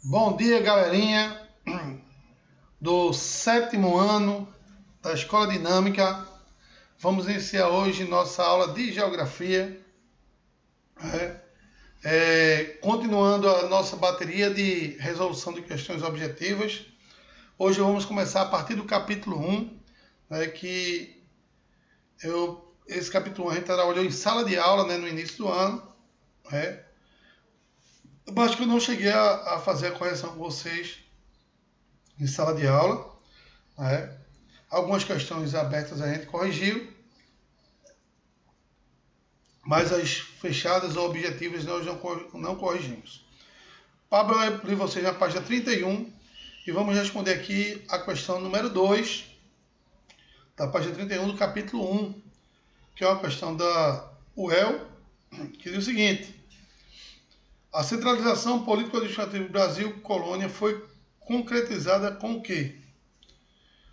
Bom dia, galerinha do 7º ano da Escola Dinâmica. Vamos iniciar hoje nossa aula de Geografia, continuando a nossa bateria de resolução de questões objetivas. Hoje vamos começar a partir do capítulo 1, esse capítulo 1 a gente trabalhou em sala de aula, no início do ano. Eu acho que eu não cheguei a fazer a correção com vocês em sala de aula. Algumas questões abertas a gente corrigiu, mas as fechadas ou objetivas nós não corrigimos. Pablo vai ler vocês na página 31 e vamos responder aqui a questão número 2 da página 31 do capítulo 1, que é uma questão da UEL, que diz o seguinte: a centralização político-administrativa do Brasil colônia foi concretizada com o quê?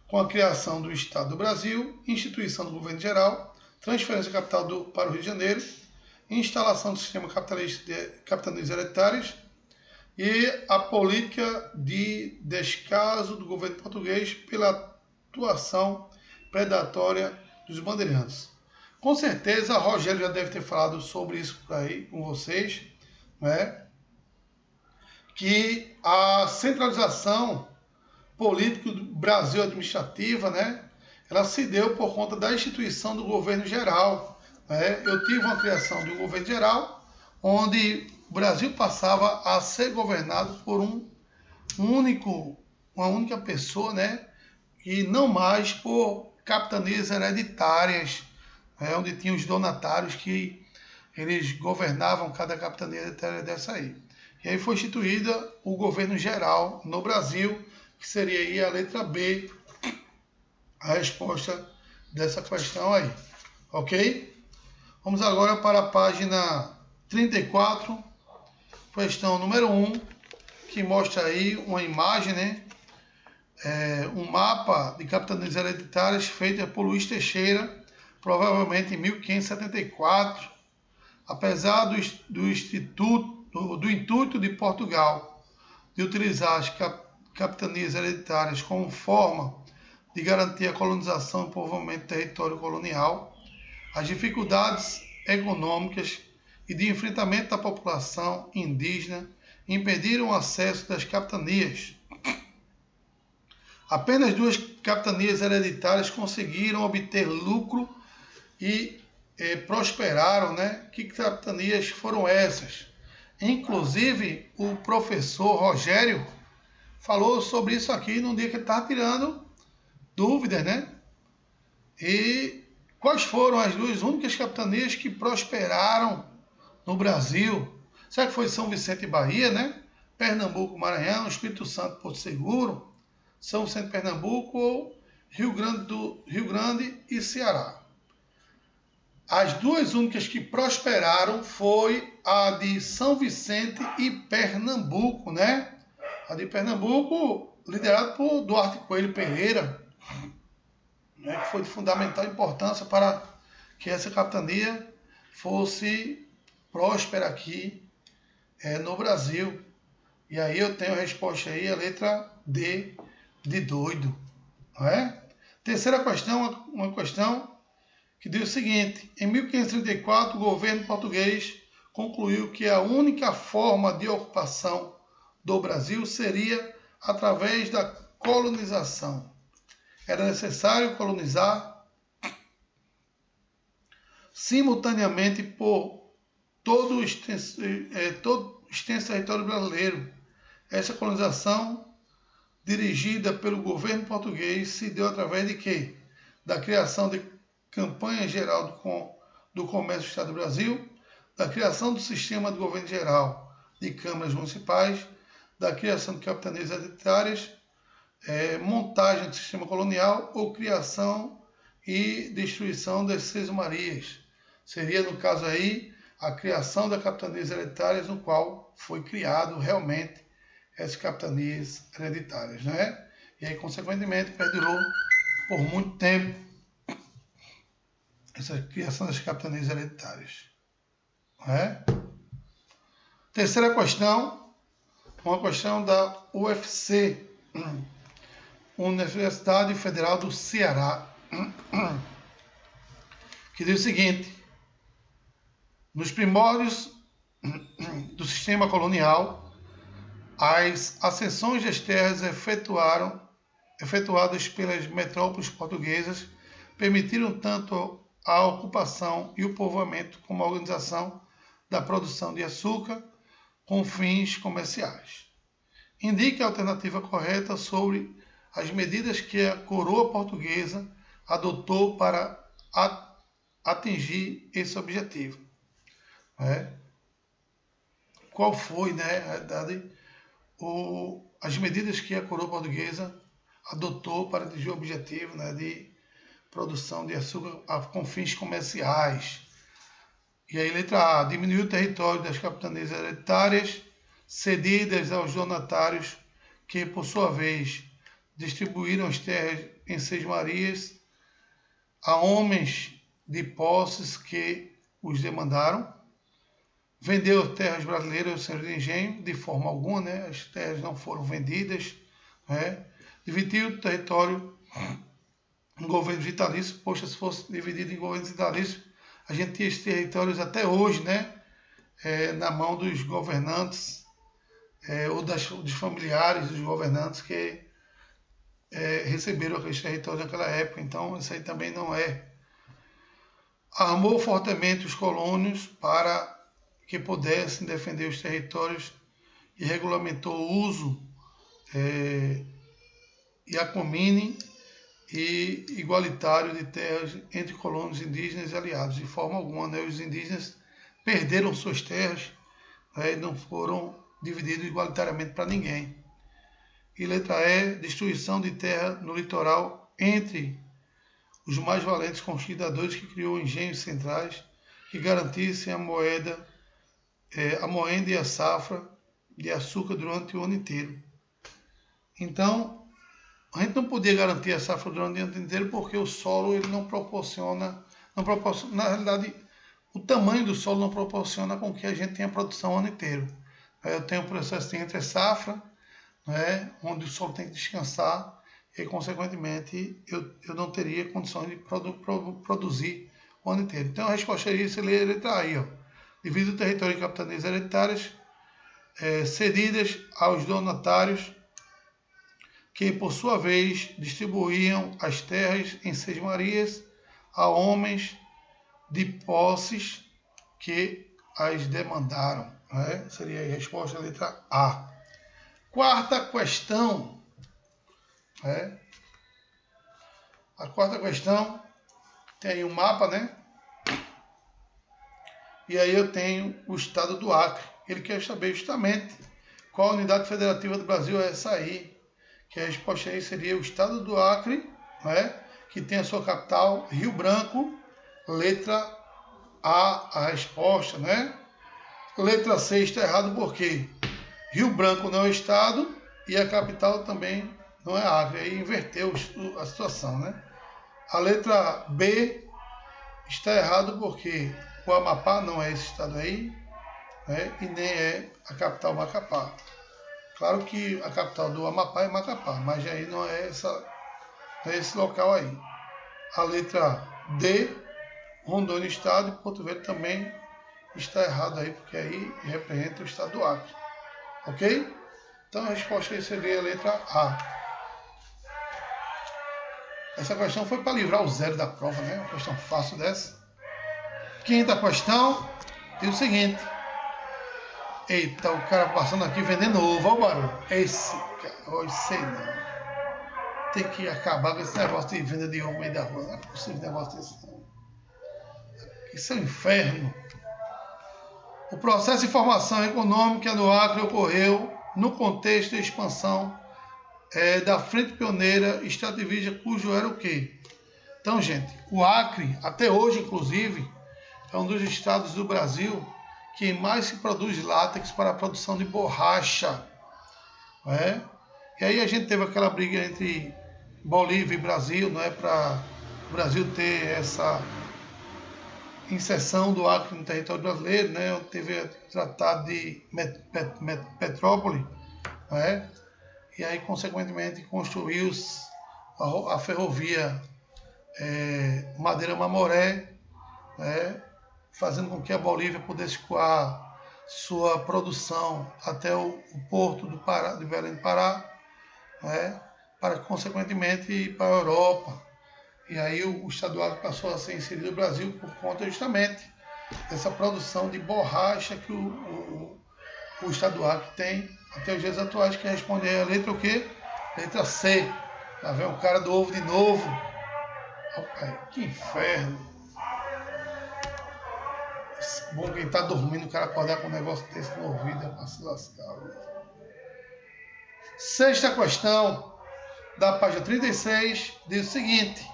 Com a criação do Estado do Brasil, instituição do governo geral, transferência de capital para o Rio de Janeiro, instalação do sistema capitalista de capitanias hereditárias e a política de descaso do governo português pela atuação predatória dos bandeirantes. Com certeza, Rogério já deve ter falado sobre isso por aí com vocês, que a centralização política do Brasil administrativa, ela se deu por conta da instituição do governo geral. Eu tive uma criação de um governo geral, onde o Brasil passava a ser governado por uma única pessoa, e não mais por capitanias hereditárias, onde tinha os donatários que eles governavam cada capitania hereditária dessa aí. E aí foi instituída o governo geral no Brasil, que seria aí a letra B, a resposta dessa questão aí. Ok? Vamos agora para a página 34, questão número 1, que mostra aí uma imagem, um mapa de capitanias hereditárias feita por Luiz Teixeira, provavelmente em 1574, apesar do intuito de Portugal de utilizar as capitanias hereditárias como forma de garantir a colonização e povoamento do território colonial, as dificuldades econômicas e de enfrentamento da população indígena impediram o acesso das capitanias. Apenas 2 capitanias hereditárias conseguiram obter lucro e prosperaram. Que capitanias foram essas? Inclusive, o professor Rogério falou sobre isso aqui num dia que ele estava tirando dúvidas, E quais foram as 2 únicas capitanias que prosperaram no Brasil? Será que foi São Vicente e Bahia, Pernambuco, Maranhão, Espírito Santo, Porto Seguro, São Vicente, Pernambuco ou Rio Grande e Ceará? As 2 únicas que prosperaram foi a de São Vicente e Pernambuco, A de Pernambuco, liderada por Duarte Coelho Pereira, que foi de fundamental importância para que essa capitania fosse próspera aqui no Brasil. E aí eu tenho a resposta aí, a letra D de doido. Terceira questão, uma questão que diz o seguinte: em 1534, o governo português concluiu que a única forma de ocupação do Brasil seria através da colonização. Era necessário colonizar simultaneamente por todo o extenso território brasileiro. Essa colonização, dirigida pelo governo português, se deu através de quê? Da criação de campanha geral do comércio do Estado do Brasil, da criação do sistema de governo geral de câmaras municipais, da criação de capitanias hereditárias, montagem do sistema colonial ou criação e destruição das Seis-Marias. Seria, no caso aí, a criação das capitanias hereditárias, no qual foi criado realmente essas capitanias hereditárias, E aí, consequentemente, perdurou por muito tempo essa criação das capitanias hereditárias. Terceira questão, uma questão da UFC, Universidade Federal do Ceará, que diz o seguinte: nos primórdios do sistema colonial, as ascensões das terras efetuadas pelas metrópoles portuguesas permitiram tanto a ocupação e o povoamento como a organização da produção de açúcar com fins comerciais. Indica a alternativa correta sobre as medidas que a coroa portuguesa adotou para atingir esse objetivo. Qual foi, na realidade, as medidas que a coroa portuguesa adotou para atingir o objetivo, de produção de açúcar com fins comerciais? E aí, letra A, diminuiu o território das capitanias hereditárias cedidas aos donatários, que, por sua vez, distribuíram as terras em Seis-Marias a homens de posses que os demandaram. Vendeu terras brasileiras aos senhores de engenho, de forma alguma, as terras não foram vendidas. Dividiu o território em governos vitalícios. Poxa, se fosse dividido em governos vitalícios, a gente tinha esses territórios até hoje, na mão dos governantes, ou dos familiares dos governantes que receberam aqueles territórios naquela época. Então, isso aí também não é. Armou fortemente os colônios para que pudessem defender os territórios e regulamentou o uso iacomine e igualitário de terras entre colônios indígenas e aliados. De forma alguma, os indígenas perderam suas terras e não foram divididos igualitariamente para ninguém. E letra E, destruição de terra no litoral entre os mais valentes conquistadores, que criou engenhos centrais que garantissem a moenda e a safra de açúcar durante o ano inteiro. Então, a gente não podia garantir a safra durante o ano inteiro porque o solo ele não proporciona, na realidade, o tamanho do solo não proporciona com que a gente tenha produção o ano inteiro. Eu tenho um processo de entre-safra, onde o solo tem que descansar e, consequentemente, eu não teria condições de produzir o ano inteiro. Então, a resposta é isso, ele está aí, devido ao território de capitanias hereditárias cedidas aos donatários, que, por sua vez, distribuíam as terras em Seis-Marias a homens de posses que as demandaram. Seria a resposta, a letra A. Quarta questão. A quarta questão tem um mapa, E aí eu tenho o estado do Acre. Ele quer saber justamente qual unidade federativa do Brasil é essa aí. Que a resposta aí seria o estado do Acre, que tem a sua capital, Rio Branco. Letra A resposta, Letra C está errado porque Rio Branco não é estado e a capital também não é Acre. Aí inverteu a situação, A letra B está errado porque o Amapá não é esse estado aí, e nem é a capital Macapá. Claro que a capital do Amapá é Macapá, mas aí não é esse local aí. A letra D, Rondônia estado, e Porto Velho também está errado aí, porque aí representa o estado do Acre. Ok? Então a resposta aí seria a letra A. Essa questão foi para livrar o zero da prova, Uma questão fácil dessa. Quinta questão é o seguinte. Eita, o cara passando aqui vendendo ovo, olha o barulho. Esse cara, eu sei não. Tem que acabar com esse negócio de venda de ovo no meio da rua. Não é possível um negócio desse não. Isso é um inferno. O processo de formação econômica do Acre ocorreu no contexto de expansão da Frente Pioneira Extrativista, cujo era o quê? Então, gente, o Acre, até hoje, inclusive, é um dos estados do Brasil que mais se produz látex para a produção de borracha. E aí a gente teve aquela briga entre Bolívia e Brasil, para o Brasil ter essa inserção do Acre no território brasileiro, Teve o Tratado de Petrópolis, né? E aí, consequentemente, construiu-se a ferrovia Madeira-Mamoré, né? Fazendo com que a Bolívia pudesse escoar sua produção até o porto do Pará, de Belém do Pará, né? Para, consequentemente, ir para a Europa. E aí o Estado do Acre passou a ser inserido no Brasil por conta justamente dessa produção de borracha que o Estado do Acre tem até os dias atuais, que responde a letra o quê? Letra C. Lá vem o cara do ovo de novo. Opa, que inferno. Bom quem tá dormindo, o cara acordar com um negócio desse no ouvido é pra se lascar. Sexta questão, da página 36, diz o seguinte: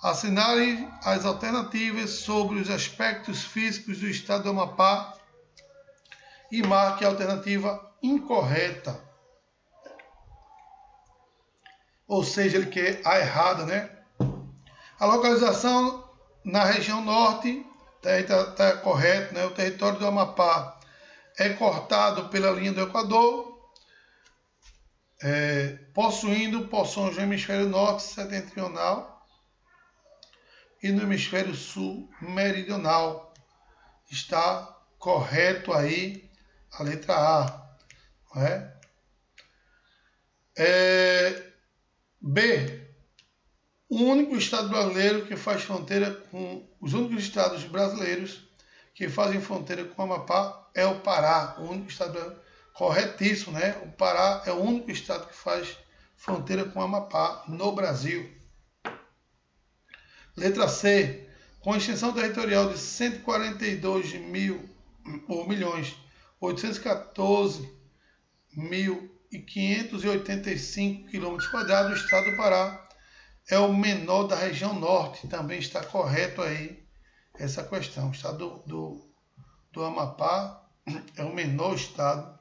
assinale as alternativas sobre os aspectos físicos do estado do Amapá e marque a alternativa incorreta. Ou seja, ele quer a errada, né? A localização na região norte está correto, né? O território do Amapá é cortado pela linha do Equador, possuindo porções no hemisfério norte setentrional e no hemisfério sul meridional. Está correto aí a letra A. Não é? B. O único estado brasileiro que faz fronteira com... Os únicos estados brasileiros que fazem fronteira com o Amapá é o Pará. O único estado brasileiro. Corretíssimo, né? O Pará é o único estado que faz fronteira com o Amapá no Brasil. Letra C. Com extensão territorial de 142.814.585 km², o estado do Pará é o menor da região norte. Também está correto aí essa questão. O estado do Amapá é o menor estado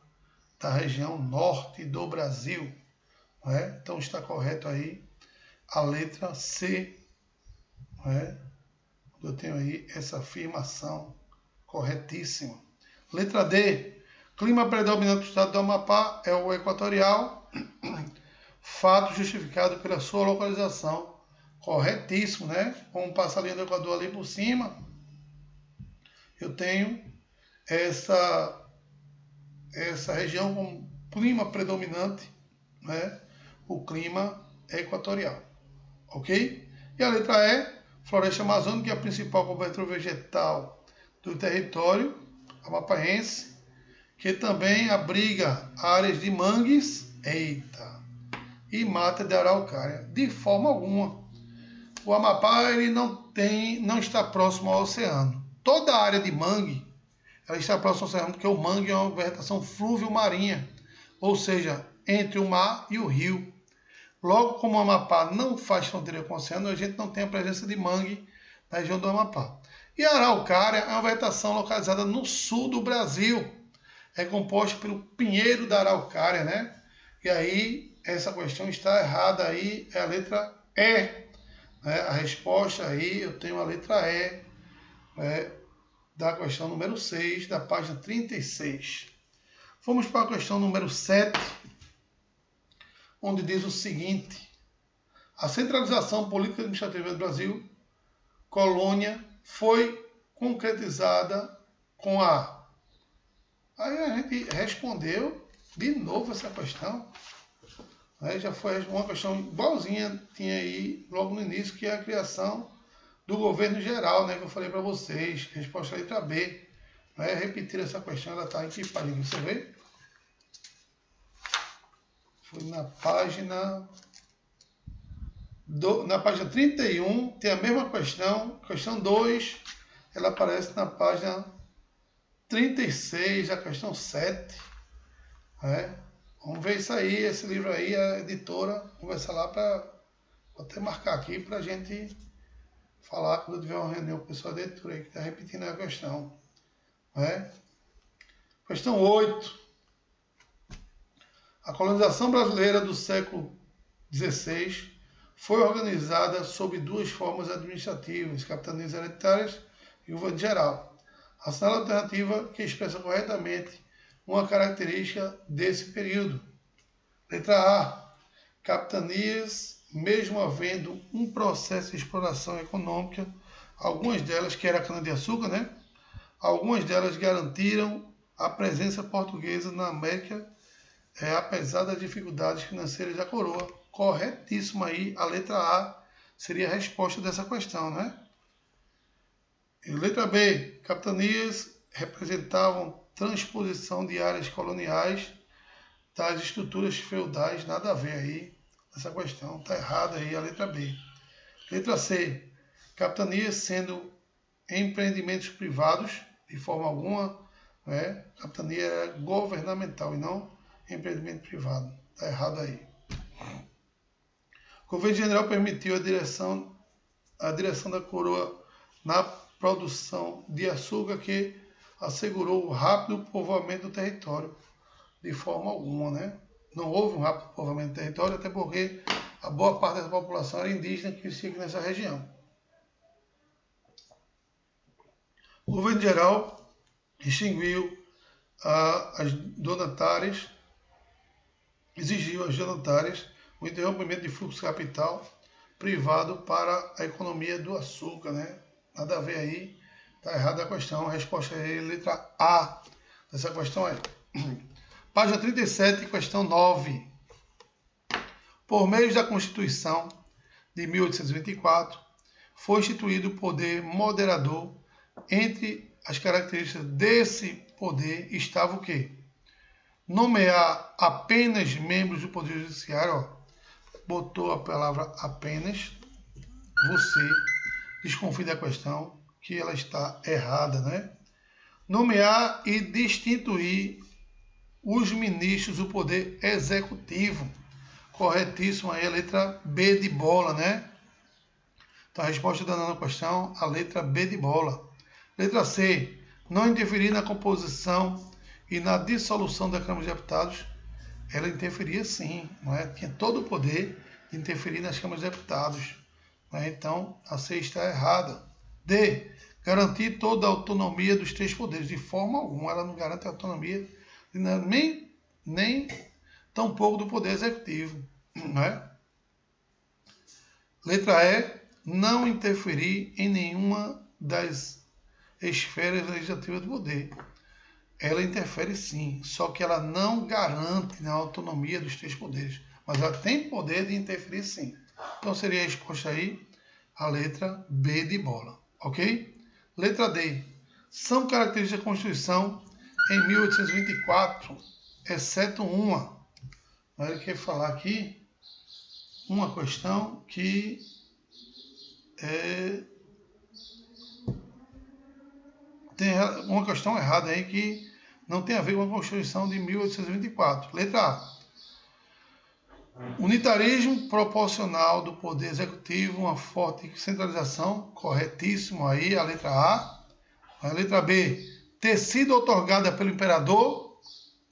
da região norte do Brasil. Não é? Então está correto aí a letra C. Não é? Eu tenho aí essa afirmação corretíssima. Letra D. Clima predominante do estado do Amapá é o equatorial. Fato justificado pela sua localização. Corretíssimo, né? Como passa a linha do Equador ali por cima, eu tenho essa região com clima predominante, né? O clima equatorial. Ok? E a letra E. Floresta amazônica é a principal cobertura vegetal do território amapaense, que também abriga áreas de mangues, e mata de araucária. De forma alguma. O Amapá ele não está próximo ao oceano. Toda a área de mangue ela está próxima ao oceano, porque o mangue é uma vegetação fluvio-marinha, ou seja, entre o mar e o rio. Logo, como o Amapá não faz fronteira com o oceano, a gente não tem a presença de mangue na região do Amapá. E a araucária é uma vegetação localizada no sul do Brasil. É composta pelo pinheiro da araucária, né? E aí, essa questão está errada aí, é a letra E. Né? A resposta aí, eu tenho a letra E, da questão número 6, da página 36. Vamos para a questão número 7, onde diz o seguinte: a centralização política administrativa do Brasil, colônia, foi concretizada com a... Aí a gente respondeu de novo essa questão. Aí já foi uma questão igualzinha, tinha aí logo no início, que é a criação do governo geral, né, que eu falei para vocês. Resposta letra B. Repetir essa questão, ela está em que página? Você vê? Foi na página... na página 31, tem a mesma questão. Questão 2, ela aparece na página 36, a questão 7. Vamos ver isso aí, esse livro aí, a editora, conversar lá para até marcar aqui para a gente falar quando tiver uma reunião com o pessoal da editora aí que está repetindo a questão. Questão 8. A colonização brasileira do século XVI foi organizada sob duas formas administrativas, capitanias hereditárias e governo geral. Assinala a alternativa que expressa corretamente uma característica desse período. Letra A. Capitanias, mesmo havendo um processo de exploração econômica, algumas delas, que era a cana-de-açúcar, né? Algumas delas garantiram a presença portuguesa na América, apesar das dificuldades financeiras da coroa. Corretíssimo aí, a letra A seria a resposta dessa questão, né? E letra B, capitanias representavam transposição de áreas coloniais das estruturas feudais, nada a ver aí essa questão, está errada aí a letra B. Letra C, capitanias sendo empreendimentos privados, de forma alguma, né? Capitania era governamental e não empreendimento privado, está errado aí. O governo general permitiu a direção da coroa na produção de açúcar, que assegurou o rápido povoamento do território, de forma alguma, né? Não houve um rápido povoamento do território, até porque a boa parte da população era indígena que vivia aqui nessa região. O governo geral extinguiu as donatárias, exigiu às donatárias o interrompimento de fluxo de capital privado para a economia do açúcar, né? Nada a ver aí, está errada a questão. A resposta é a letra A dessa questão é. Página 37, questão 9. Por meio da Constituição de 1824, foi instituído o poder moderador. Entre as características desse poder estava o quê? Nomear apenas membros do Poder Judiciário, ó, botou a palavra apenas, você desconfie da questão, que ela está errada, né? Nomear e destituir os ministros do Poder Executivo. Corretíssimo aí a letra B de bola, né? Então a resposta da nona questão, a letra B de bola. Letra C. Não interferir na composição e na dissolução da Câmara de Deputados. Ela interferia sim, não é? Tinha todo o poder de interferir nas câmaras de deputados. Não é? Então, a C está errada. D. Garantir toda a autonomia dos três poderes. De forma alguma, ela não garante a autonomia nem tampouco do poder executivo. Não é? Letra E. Não interferir em nenhuma das esferas legislativas do poder. Ela interfere sim, só que ela não garante a autonomia dos três poderes, mas ela tem poder de interferir sim. Então seria a resposta aí, a letra B de bola, ok? Letra D. São características da Constituição em 1824, exceto uma. Ele quer falar aqui uma questão que tem uma questão errada aí que não tem a ver com a Constituição de 1824. Letra A. Unitarismo proporcional do Poder Executivo, uma forte centralização. Corretíssimo aí, a letra A. A letra B. Ter sido otorgada pelo imperador.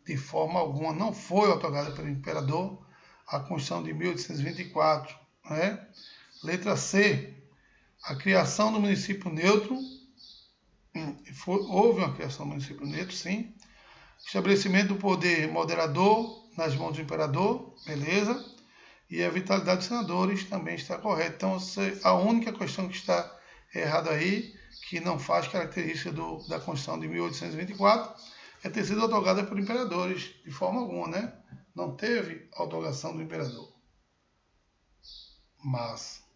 De forma alguma não foi otorgada pelo imperador. A Constituição de 1824. Né? Letra C. A criação do município neutro. Houve uma criação do município neutro, sim. Estabelecimento do poder moderador nas mãos do imperador, beleza. E a vitalidade dos senadores também está correta. Então, a única questão que está errada aí, que não faz característica da Constituição de 1824, é ter sido otorgada por imperadores, de forma alguma, né? Não teve a otorgação do imperador. Mas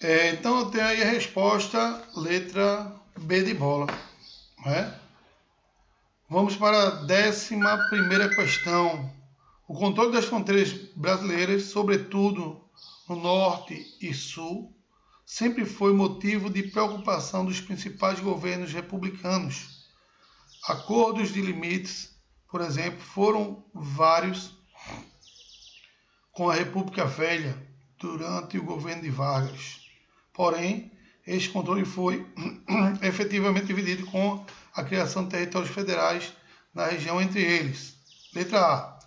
então eu tenho aí a resposta, letra B de bola. Né? Vamos para a 11ª questão. O controle das fronteiras brasileiras, sobretudo no norte e sul, sempre foi motivo de preocupação dos principais governos republicanos. Acordos de limites, por exemplo, foram vários com a República Velha durante o governo de Vargas. Porém, este controle foi efetivamente dividido com a criação de territórios federais na região entre eles. Letra A.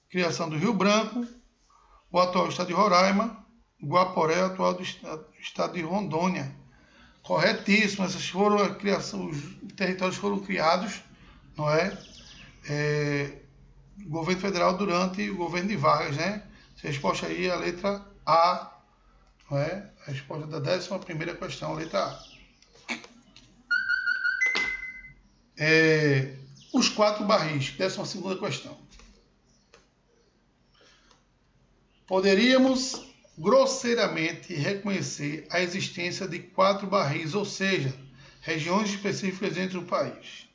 Criação do Rio Branco, o atual estado de Roraima, Guaporé, o atual do estado de Rondônia. Corretíssimo, essas foram a criação, os territórios foram criados, não é? Governo federal durante o governo de Vargas, né? A resposta aí é a letra A, não é? A resposta da 11ª questão, letra A. Os 4 barris, 12ª questão. Poderíamos grosseiramente reconhecer a existência de 4 barris, ou seja, regiões específicas dentro do país.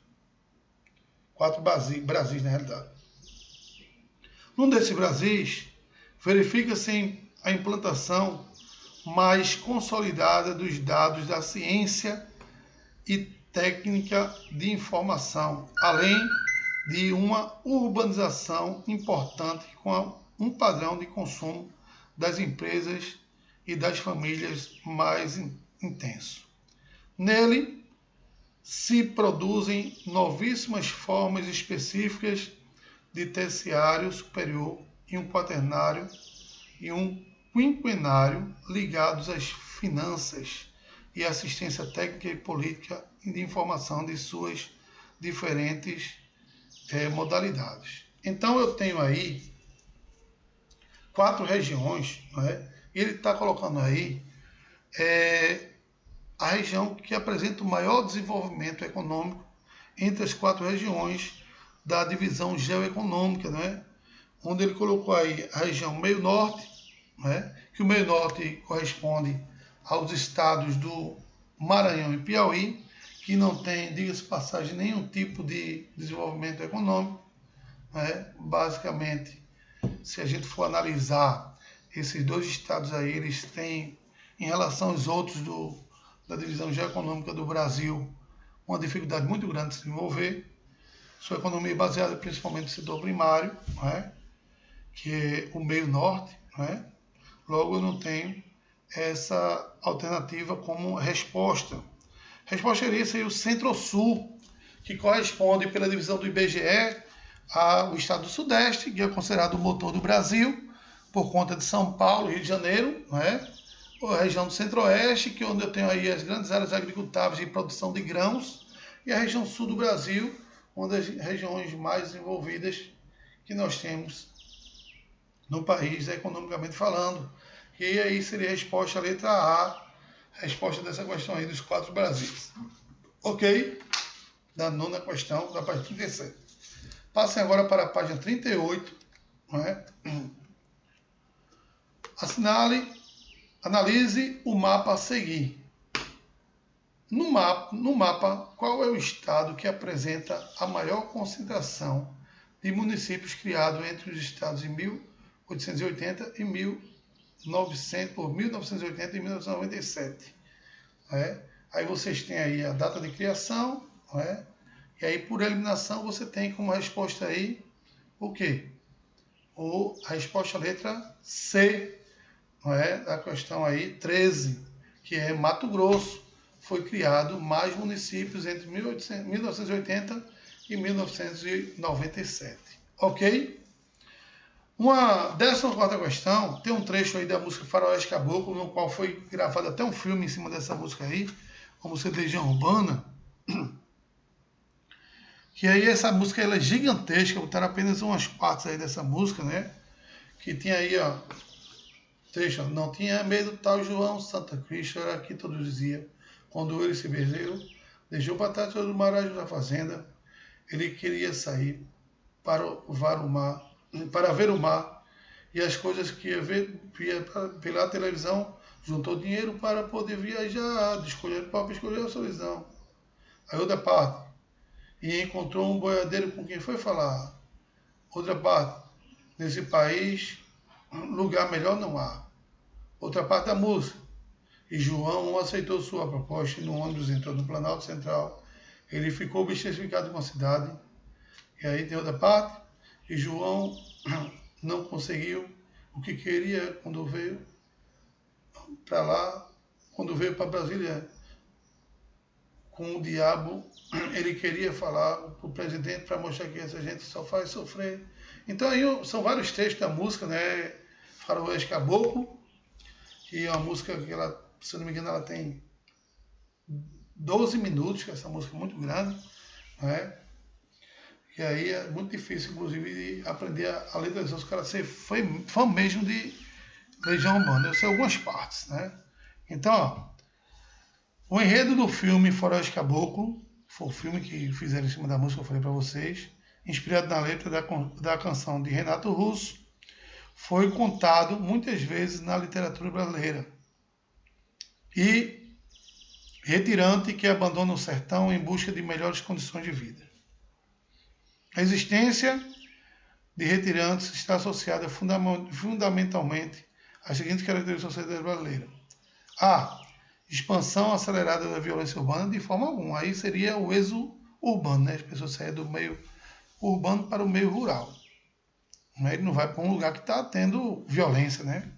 4 Brasis, na realidade. Num desses Brasis, verifica-se a implantação mais consolidada dos dados da ciência e técnica de informação, além de uma urbanização importante com um padrão de consumo das empresas e das famílias mais intenso. Nele se produzem novíssimas formas específicas de terciário superior e um quaternário e um quinquenário ligados às finanças e assistência técnica e política e de informação de suas diferentes modalidades. Então eu tenho aí 4 regiões, né? E ele está colocando aí a região que apresenta o maior desenvolvimento econômico entre as 4 regiões da divisão geoeconômica, né? Onde ele colocou aí a região meio-norte, né? Que o meio-norte corresponde aos estados do Maranhão e Piauí, que não tem, diga-se passagem, nenhum tipo de desenvolvimento econômico, né? Basicamente, se a gente for analisar esses 2 estados aí, eles têm, em relação aos outros da divisão geoeconômica do Brasil, uma dificuldade muito grande de se desenvolver. Sua economia é baseada principalmente no setor primário, né? Que é o meio-norte, né? Logo, eu não tenho essa alternativa como resposta. A resposta seria o Centro-Sul, que corresponde, pela divisão do IBGE, ao estado do Sudeste, que é considerado o motor do Brasil, por conta de São Paulo e Rio de Janeiro, né? A região do Centro-Oeste, que é onde eu tenho aí as grandes áreas agricultáveis de produção de grãos, e a região sul do Brasil, uma das regiões mais desenvolvidas que nós temos no país, economicamente falando. E aí seria a resposta a letra A, a resposta dessa questão aí dos 4 Brasis. Ok? Da 9ª questão, da página 37. Passem agora para a página 38. Né? Analise o mapa a seguir. No mapa, qual é o estado que apresenta a maior concentração de municípios criados entre os estados de 1880 e 1980 e 1997? Aí vocês têm aí a data de criação, e aí por eliminação você tem como resposta aí o quê? A resposta letra C, da questão aí 13, que é Mato Grosso. Foi criado mais municípios entre 1980 e 1997. Ok? Uma 14ª questão, tem um trecho aí da música Faroeste Caboclo, no qual foi gravado até um filme em cima dessa música aí, a música de Legião Urbana. Que aí essa música ela é gigantesca, botaram apenas umas partes aí dessa música, né? Que tinha aí, ó, trecho, não tinha medo tal João Santa Cristo, era aqui todos diziam. Quando ele se bezerro, deixou para trás todo o marasmo da fazenda, ele queria sair para ver o mar e as coisas que ia ver pela televisão, juntou dinheiro para poder viajar, escolher para escolher a sua visão. Aí outra parte, e encontrou um boiadeiro com quem foi falar. Outra parte, nesse país, lugar melhor não há. Outra parte da música. E João aceitou sua proposta e no ônibus entrou no Planalto Central. Ele ficou obstecificado com a cidade. E aí tem outra parte. E João não conseguiu o que queria quando veio para lá, quando veio para Brasília. Com o diabo, ele queria falar para o presidente para mostrar que essa gente só faz sofrer. Então aí são vários textos da música, né? Faroeste Caboclo, que é uma música que ela, se eu não me engano, ela tem 12 minutos, que essa música é muito grande, né? E aí é muito difícil, inclusive, de aprender a letra dessa. Os caras ser fã mesmo de Legião Urbana. Eu sei algumas partes, né? Então, ó, o enredo do filme Faroeste Caboclo, foi o filme que fizeram em cima da música que eu falei para vocês, inspirado na letra da canção de Renato Russo, foi contado muitas vezes na literatura brasileira. E retirante que abandona o sertão em busca de melhores condições de vida. A existência de retirantes está associada fundamentalmente às seguintes características da sociedade brasileira. A. Expansão acelerada da violência urbana de forma alguma. Aí seria o êxodo urbano, né? As pessoas saem do meio urbano para o meio rural. Ele não vai para um lugar que está tendo violência, né?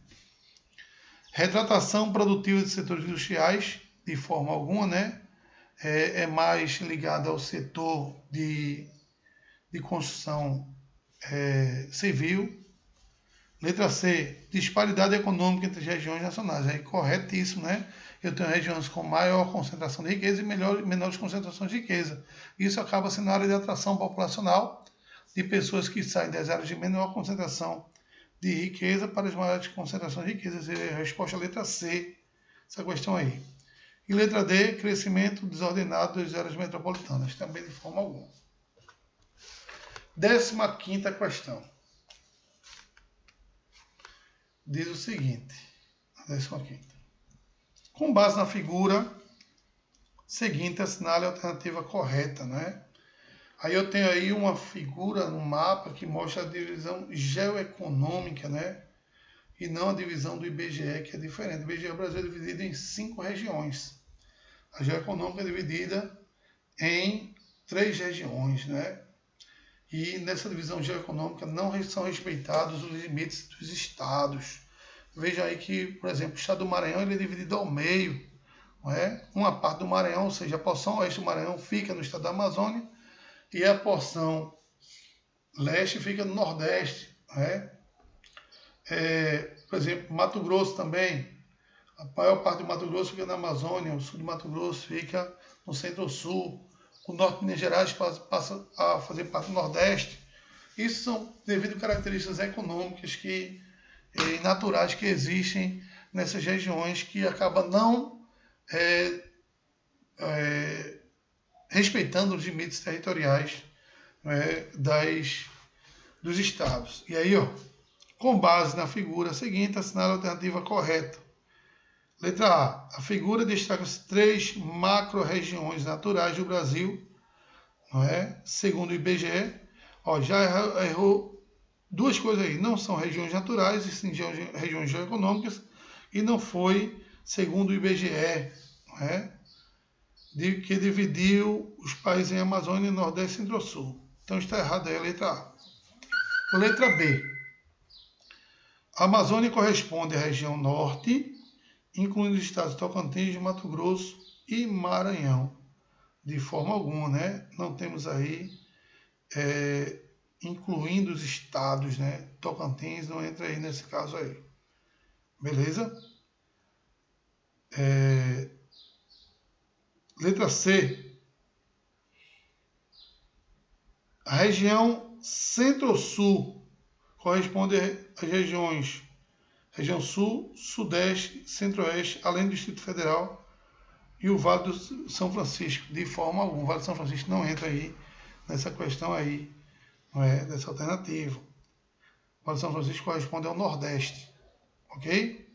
Retratação produtiva de setores industriais de forma alguma, né? É mais ligada ao setor de construção civil. Letra C, disparidade econômica entre as regiões nacionais. É corretíssimo, né? Eu tenho regiões com maior concentração de riqueza e menores concentrações de riqueza. Isso acaba sendo a área de atração populacional de pessoas que saem das áreas de menor concentração de riqueza para as maiores concentrações de riqueza. É a resposta letra C, essa questão aí. E letra D, crescimento desordenado das áreas metropolitanas, também de forma alguma. 15ª questão. Diz o seguinte, a 15ª. Com base na figura seguinte, assinale a alternativa correta, né? Aí eu tenho aí uma figura no mapa que mostra a divisão geoeconômica, né? E não a divisão do IBGE, que é diferente. O IBGE Brasil é dividido em 5 regiões. A geoeconômica é dividida em 3 regiões, né? E nessa divisão geoeconômica não são respeitados os limites dos estados. Veja aí que, por exemplo, o estado do Maranhão ele é dividido ao meio. Não é? Uma parte do Maranhão, ou seja, a porção oeste do Maranhão fica no estado da Amazônia e a porção leste fica no Nordeste. Não é? Por exemplo, Mato Grosso também. A maior parte do Mato Grosso fica na Amazônia, o sul do Mato Grosso fica no Centro-Sul. O norte de Minas Gerais passa a fazer parte do Nordeste. Isso são devido a características econômicas e naturais que existem nessas regiões que acabam não respeitando os limites territoriais dos estados. E aí, ó, com base na figura seguinte, assinale a alternativa correta. Letra A. A figura destaca as 3 macro-regiões naturais do Brasil, não é? Segundo o IBGE. Ó, já errou 2 coisas aí. Não são regiões naturais, e sim regiões geoeconômicas. E não foi segundo o IBGE, não é? Que dividiu os países em Amazônia, Nordeste e Centro-Sul. Então está errado aí a letra A. Letra B. A Amazônia corresponde à região norte, incluindo os estados de Tocantins, Mato Grosso e Maranhão. De forma alguma, né? Não temos aí, incluindo os estados, né? Tocantins não entra aí nesse caso aí. Beleza? Letra C. A região Centro-Sul corresponde às regiões Região Sul, Sudeste, Centro-Oeste, além do Distrito Federal e o Vale do São Francisco. De forma alguma, o Vale do São Francisco não entra aí nessa questão aí, não é, dessa alternativa. O Vale do São Francisco corresponde ao Nordeste, ok?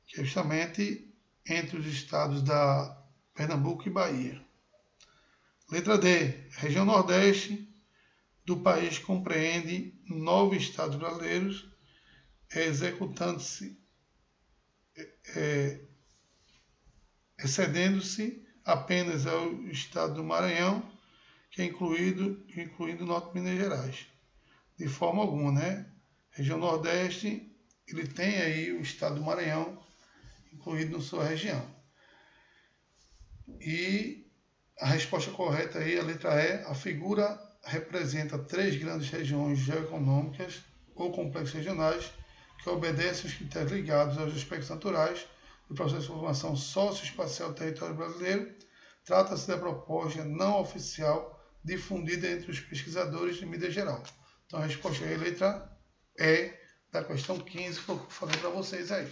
Que é justamente entre os estados da Pernambuco e Bahia. Letra D. Região Nordeste do país compreende 9 estados brasileiros, executando-se, excedendo-se apenas ao estado do Maranhão, que é incluindo o norte de Minas Gerais. De forma alguma, né? Região Nordeste, ele tem aí o estado do Maranhão incluído na sua região. E a resposta correta aí, a letra E, a figura representa 3 grandes regiões geoeconômicas ou complexos regionais que obedecem aos critérios ligados aos aspectos naturais do processo de formação socioespacial do território brasileiro. Trata-se da proposta não oficial difundida entre os pesquisadores de mídia geral. Então a resposta é a letra E da questão 15, que eu falei para vocês aí.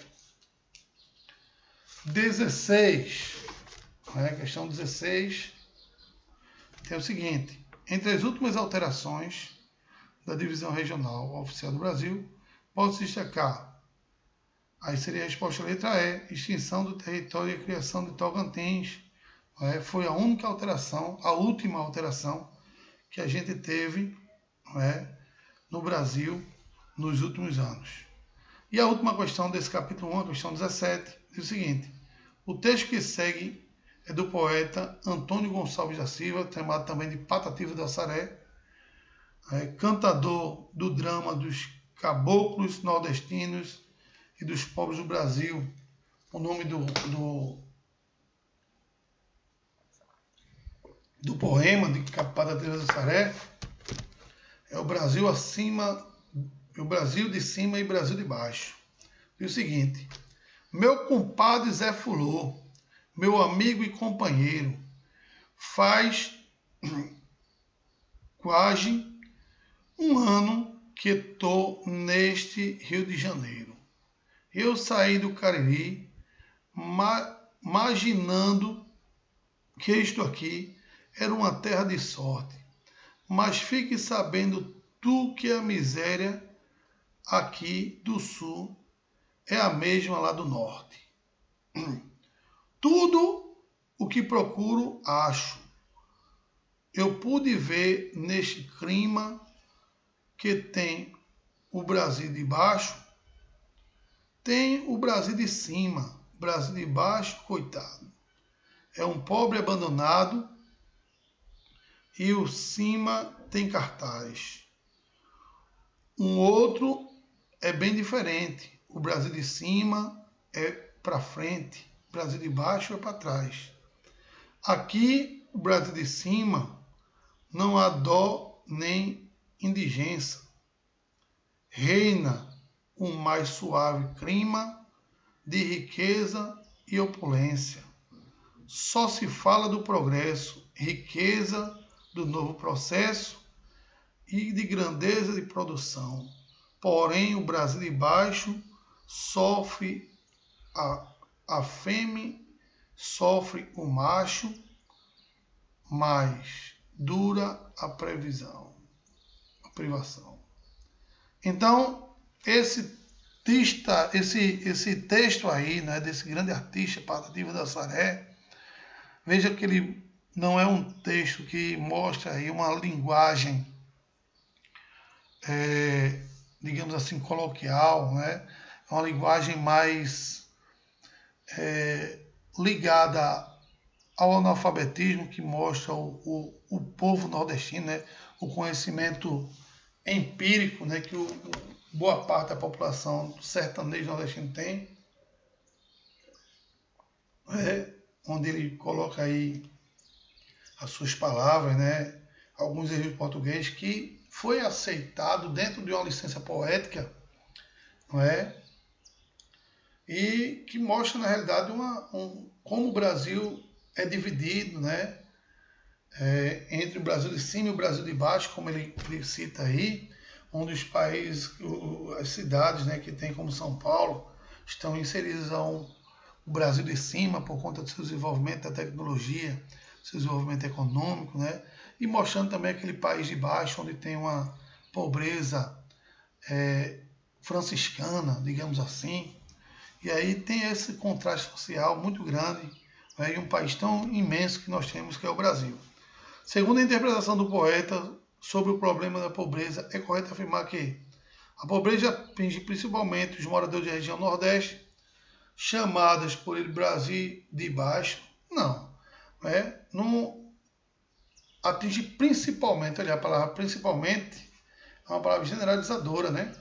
16. Questão 16 tem o seguinte: entre as últimas alterações da divisão regional oficial do Brasil, pode-se destacar, aí seria a resposta a letra E, extinção do território e a criação de Tocantins. Foi a única alteração, a última alteração que a gente teve no Brasil nos últimos anos. E a última questão desse capítulo 1, a questão 17, diz o seguinte: o texto que segue é do poeta Antônio Gonçalves da Silva, chamado também de Patativa do Assaré, cantador do drama dos caboclos nordestinos e dos povos do Brasil. O nome do poema de Patativa do Assaré é o Brasil acima, o Brasil de cima e Brasil de baixo. E o seguinte: meu compadre Zé Fulô, meu amigo e companheiro, faz quase um ano que estou neste Rio de Janeiro. Eu saí do Cariri imaginando que isto aqui era uma terra de sorte, mas fique sabendo tu que a miséria aqui do sul é a mesma lá do norte. Tudo o que procuro, acho. Eu pude ver neste clima que tem o Brasil de baixo, tem o Brasil de cima. O Brasil de baixo, coitado, é um pobre abandonado, e o cima tem cartaz. Um outro é bem diferente. O Brasil de cima é para frente, o Brasil de baixo é para trás. Aqui, o Brasil de cima, não há dó nem indigência. Reina um mais suave clima de riqueza e opulência. Só se fala do progresso, riqueza do novo processo e de grandeza de produção. Porém, o Brasil de baixo sofre a fêmea, sofre o macho, mas dura a privação. Então, esse texto aí, né, desse grande artista, Patativa do Assaré, veja que ele não é um texto que mostra aí uma linguagem, digamos assim, coloquial, né? É uma linguagem mais ligada ao analfabetismo, que mostra o povo nordestino, né? O conhecimento empírico, né? Que boa parte da população sertaneja nordestina tem, onde ele coloca aí as suas palavras, né? Alguns erros de português que foi aceitado dentro de uma licença poética, não é? E que mostra, na realidade, como o Brasil é dividido, né? Entre o Brasil de cima e o Brasil de baixo, como ele cita aí, onde os países, as cidades, né, que tem como São Paulo, estão inseridas ao Brasil de cima por conta do seu desenvolvimento da tecnologia, seu desenvolvimento econômico, né? E mostrando também aquele país de baixo, onde tem uma pobreza franciscana, digamos assim. E aí tem esse contraste social muito grande, né? Em um país tão imenso que nós temos, que é o Brasil. Segundo a interpretação do poeta sobre o problema da pobreza, é correto afirmar que a pobreza atinge principalmente os moradores da região Nordeste, chamadas por ele Brasil de baixo. Não atinge principalmente, olha, a palavra principalmente é uma palavra generalizadora, né?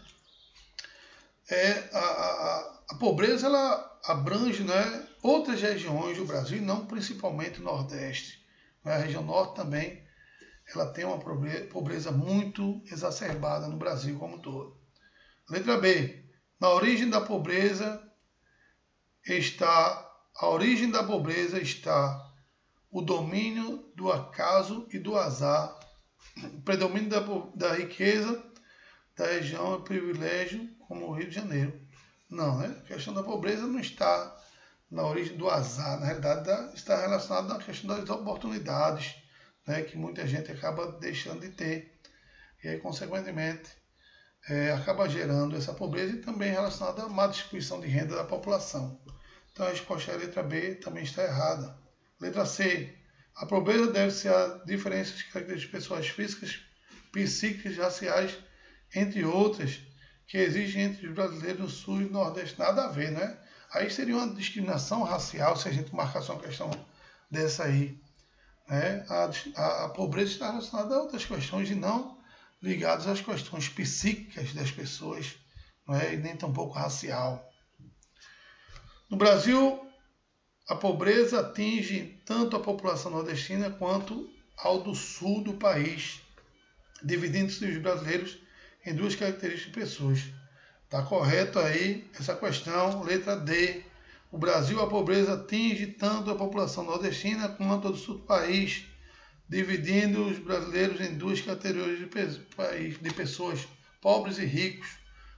A pobreza, ela abrange, né, outras regiões do Brasil, não principalmente o Nordeste. A região Norte também, ela tem uma pobreza muito exacerbada no Brasil como um todo. Letra B. Na origem da pobreza está o domínio do acaso e do azar, o predomínio da riqueza da região é privilégio, como o Rio de Janeiro. Não, né? A questão da pobreza não está na origem do azar, na realidade está relacionada à questão das oportunidades, né? Que muita gente acaba deixando de ter. E aí, consequentemente, acaba gerando essa pobreza e também relacionada à má distribuição de renda da população. Então a resposta é a letra B, também está errada. Letra C. A pobreza deve-se a diferenças de características de pessoas físicas, psíquicas, raciais, entre outras, que existem entre os brasileiros no sul e no nordeste. Nada a ver, né? Aí seria uma discriminação racial se a gente marcasse uma questão dessa aí. Né? A pobreza está relacionada a outras questões e não ligadas às questões psíquicas das pessoas, não é? E nem tampouco racial. No Brasil, a pobreza atinge tanto a população nordestina quanto ao do sul do país, dividindo-se os brasileiros em duas características de pessoas. Está correto aí essa questão, letra D. No Brasil, a pobreza atinge tanto a população nordestina quanto a do sul do país, dividindo os brasileiros em duas categorias de pessoas, pobres e ricos.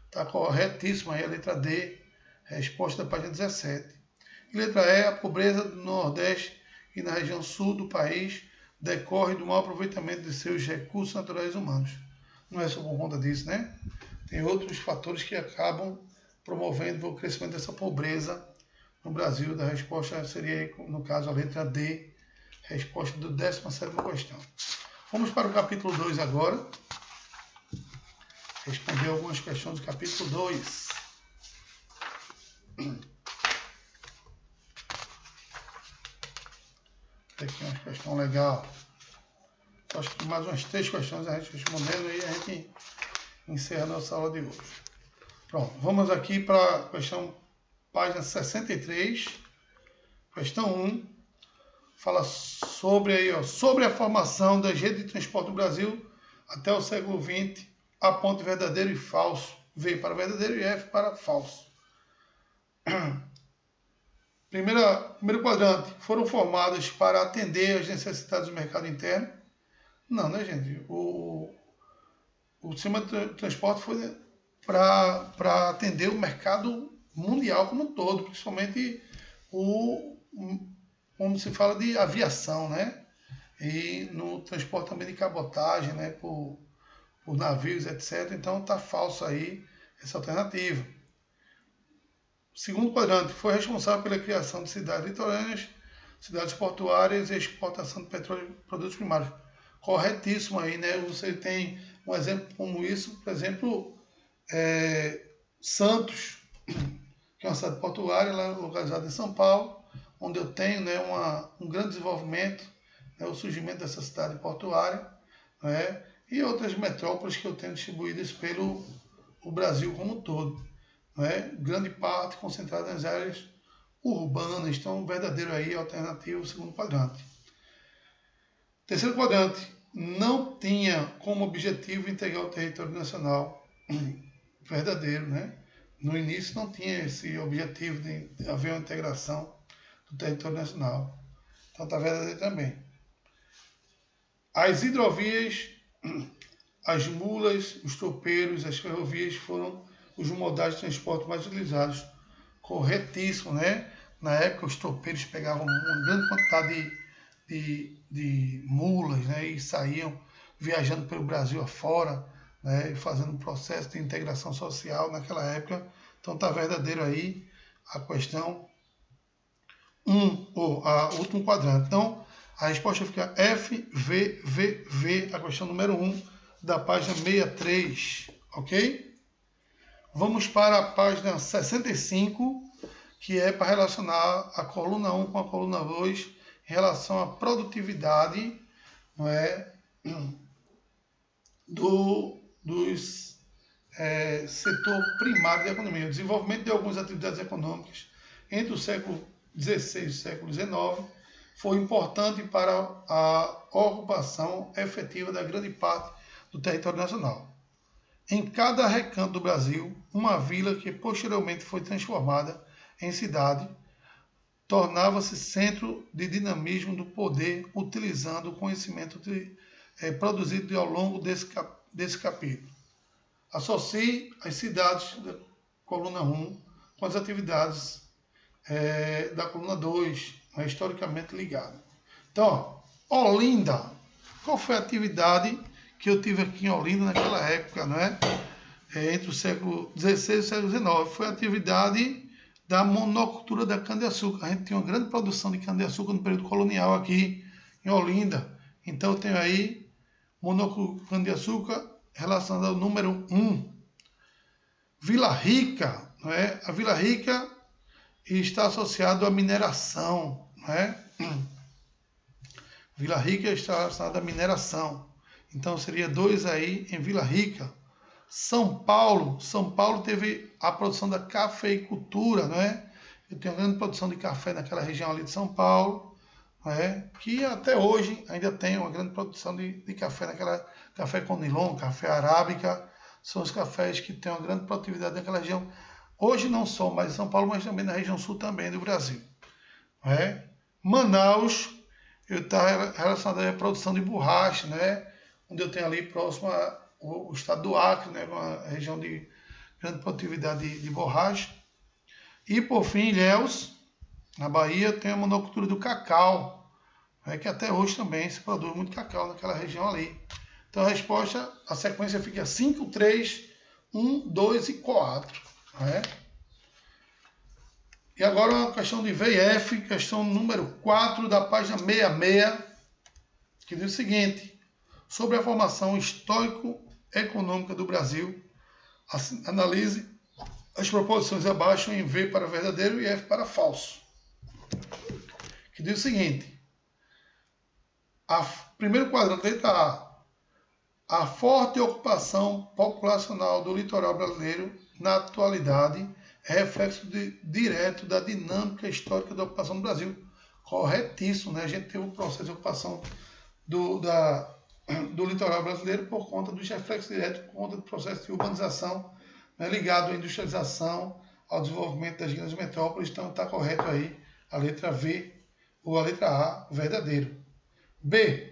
Está corretíssima aí a letra D, resposta da página 17. E letra E, a pobreza do Nordeste e na região sul do país decorre do mau aproveitamento de seus recursos naturais humanos. Não é só por conta disso, né? Tem outros fatores que acabam promovendo o crescimento dessa pobreza no Brasil. A resposta seria, no caso, a letra D, resposta do 17ª questão. Vamos para o capítulo 2 agora. Responder algumas questões do capítulo 2. Aqui uma questão legal. Acho que mais umas 3 questões a gente respondendo e a gente encerra a nossa aula de hoje. Pronto, vamos aqui para a questão, página 63. Questão 1. Fala sobre a formação das redes de transporte do Brasil até o século XX, a ponto verdadeiro e falso. V para verdadeiro e F para falso. Primeiro quadrante, foram formadas para atender às necessidades do mercado interno? Não, né, gente? O sistema de transporte foi para atender o mercado mundial como um todo, principalmente como se fala de aviação, né? E no transporte também de cabotagem, né? Por navios, etc. Então está falso aí essa alternativa. Segundo quadrante, foi responsável pela criação de cidades litorâneas, cidades portuárias e exportação de petróleo e produtos primários. Corretíssimo aí, né? Você tem um exemplo como isso, por exemplo, Santos, que é uma cidade portuária localizada em São Paulo, onde eu tenho, né, um grande desenvolvimento, né, o surgimento dessa cidade portuária, né, e outras metrópoles que eu tenho distribuídas pelo o Brasil como um todo. Né, grande parte concentrada nas áreas urbanas, então verdadeiro aí, alternativo, segundo quadrante. Terceiro quadrante, não tinha como objetivo integrar o território nacional. Verdadeiro, né? No início não tinha esse objetivo de haver uma integração do território nacional. Então está verdadeiro também. As hidrovias, as mulas, os tropeiros, as ferrovias foram os modais de transporte mais utilizados. Corretíssimo, né? Na época os tropeiros pegavam uma grande quantidade de mulas, né? E saíam viajando pelo Brasil afora, né? E fazendo um processo de integração social naquela época. Então está verdadeiro aí a questão 1, ou a último quadrante. Então a resposta fica F, V, V, V, a questão número 1 da página 63, ok? Vamos para a página 65, que é para relacionar a coluna 1 com a coluna 2 em relação à produtividade, não é, do setor primário da economia. O desenvolvimento de algumas atividades econômicas entre o século XVI e o século XIX foi importante para a ocupação efetiva da grande parte do território nacional. em cada recanto do Brasil, uma vila que posteriormente foi transformada em cidade, tornava-se centro de dinamismo do poder, utilizando o conhecimento produzido ao longo desse capítulo. Associe as cidades da coluna 1 com as atividades da coluna 2, historicamente ligadas. Então, Olinda. Qual foi a atividade que eu tive aqui em Olinda naquela época, não é? Entre o século XVI e o século XIX? Foi a atividade da monocultura da cana-de-açúcar. A gente tinha uma grande produção de cana-de-açúcar no período colonial aqui em Olinda. Então, eu tenho aí monocultura de cana-de-açúcar relacionada ao número 1. Vila Rica, não é? A Vila Rica está associada à mineração, não é? Vila Rica está relacionada à mineração. Então seria 2 aí em Vila Rica. São Paulo teve a produção da cafeicultura, não é? Eu tenho uma grande produção de café naquela região ali de São Paulo, não é? Que até hoje ainda tem uma grande produção de café naquela café Conilon, café arábica, são os cafés que têm uma grande produtividade naquela região. Hoje não só mais em São Paulo, mas também na região sul também do Brasil. Não é? Manaus, eu está relacionado à produção de borracha, né? Onde eu tenho ali próximo ao estado do Acre, né? Uma região de grande produtividade de borracha. E por fim, Ilhéus, na Bahia, tem a monocultura do cacau, né? Que até hoje também se produz muito cacau naquela região ali. Então a resposta, a sequência fica 5, 3, 1, 2 e 4. Né? E agora uma questão de VF, questão número 4 da página 66, que diz o seguinte: sobre a formação histórico-econômica do Brasil, analise as proposições abaixo em V para verdadeiro e F para falso. Que diz o seguinte: primeiro quadrante, letra A. A forte ocupação populacional do litoral brasileiro, na atualidade, é reflexo direto da dinâmica histórica da ocupação do Brasil. Corretíssimo, né? A gente teve um processo de ocupação do litoral brasileiro por conta dos reflexos diretos, por conta do processo de urbanização, né? Ligado à industrialização, ao desenvolvimento das grandes metrópoles. Então está correto aí a letra V ou a letra A, verdadeiro. B.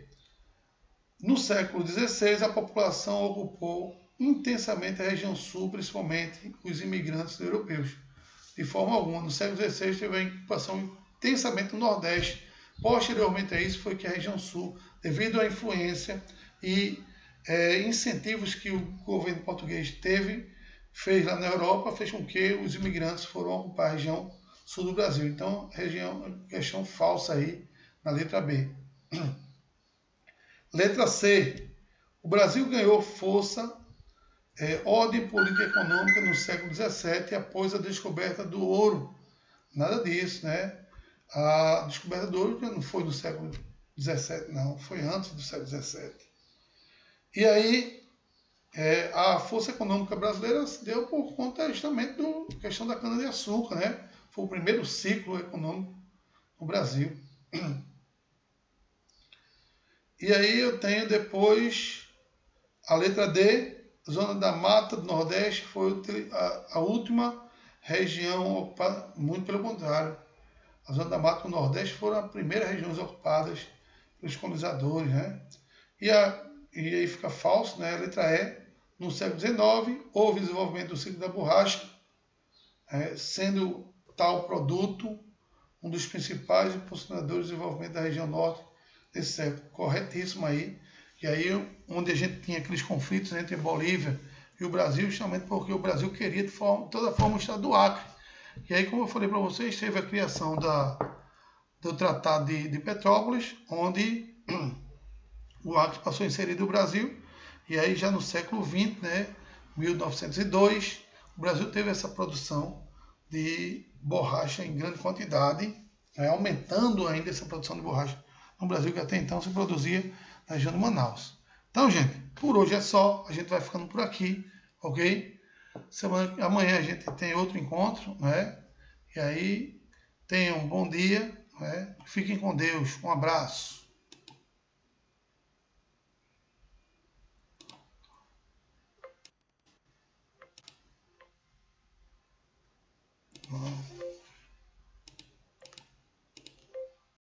No século XVI, a população ocupou intensamente a região sul, principalmente os imigrantes europeus. De forma alguma, no século XVI teve a ocupação intensamente no Nordeste. Posteriormente a isso foi que a região sul, devido à influência e incentivos que o governo português fez lá na Europa, fez com que os imigrantes foram ocupar a região sul do Brasil. Então, questão falsa aí na letra B. Letra C. O Brasil ganhou força, ordem política e econômica no século XVII após a descoberta do ouro. Nada disso, né? A descoberta do ouro não foi no século XVII, não. Foi antes do século XVII. E aí, a força econômica brasileira se deu por conta justamente da questão da cana-de-açúcar, né? Foi o primeiro ciclo econômico no Brasil. E aí eu tenho depois a letra D, zona da Mata do Nordeste, foi a última região ocupada, muito pelo contrário. A zona da Mata do Nordeste foram as primeiras regiões ocupadas pelos colonizadores, né? E aí fica falso, né? A letra E, no século XIX, houve desenvolvimento do ciclo da borracha, sendo tal produto um dos principais impulsionadores do desenvolvimento da região norte desse século. Corretíssimo aí. E aí, onde a gente tinha aqueles conflitos entre Bolívia e o Brasil, justamente porque o Brasil queria de toda forma o estado do Acre. E aí, como eu falei para vocês, teve a criação do Tratado de Petrópolis, onde o Acre passou a inserir do Brasil. E aí, já no século XX, né, 1902, o Brasil teve essa produção de borracha em grande quantidade, aumentando ainda essa produção de borracha no Brasil, que até então se produzia na região de Manaus. Então, gente, por hoje é só. A gente vai ficando por aqui, ok? Amanhã a gente tem outro encontro, né? E aí, tenham um bom dia, né? Fiquem com Deus. Um abraço. Não.